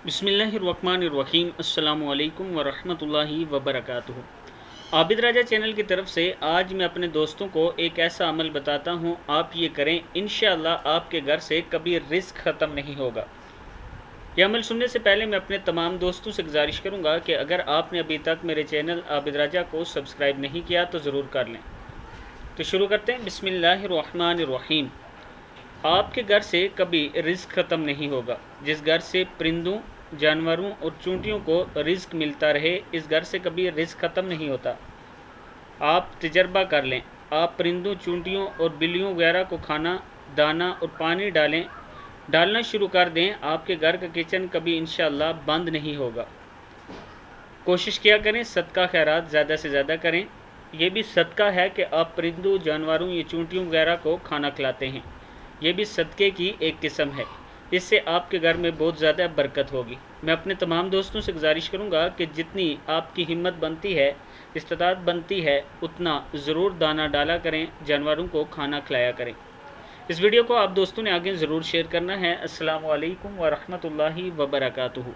बिस्मिल्लाहिर्रहमानिर्रहीम। अस्सलामु अलैकुम वरहमतुल्लाहि वबरकातुहू। आबिद राजा चैनल की तरफ से आज मैं अपने दोस्तों को एक ऐसा अमल बताता हूँ, आप ये करें, इंशाअल्लाह आपके घर से कभी रिस्क ख़त्म नहीं होगा। यह अमल सुनने से पहले मैं अपने तमाम दोस्तों से गुजारिश करूँगा कि अगर आपने अभी तक मेरे चैनल आबिद राजा को सब्सक्राइब नहीं किया तो ज़रूर कर लें। तो शुरू करते हैं। बिस्मिल्लाहिर्रहमानिर्रहीम। आपके घर से कभी रिस्क ख़त्म नहीं होगा। जिस घर से परिंदों, जानवरों और चूंटियों को रिस्क मिलता रहे, इस घर से कभी रिस्क ख़त्म नहीं होता। आप तजर्बा कर लें। आप परिंदों, चूंटियों और बिल्लियों वगैरह को खाना, दाना और पानी डालना शुरू कर दें, आपके घर का किचन कभी इंशाअल्लाह बंद नहीं होगा। कोशिश किया करें, सदका खैरात ज़्यादा से ज़्यादा करें। यह भी सदका है कि आप परिंदों, जानवरों या चूंटियों वगैरह को खाना खिलाते हैं। ये भी सदक़े की एक किस्म है। इससे आपके घर में बहुत ज़्यादा बरकत होगी। मैं अपने तमाम दोस्तों से गुजारिश करूंगा कि जितनी आपकी हिम्मत बनती है, इस्तिताअत बनती है, उतना ज़रूर दाना डाला करें, जानवरों को खाना खिलाया करें। इस वीडियो को आप दोस्तों ने आगे ज़रूर शेयर करना है। अस्सलामु अलैकुम वरहमतुल्लाहि वबरकातुहू।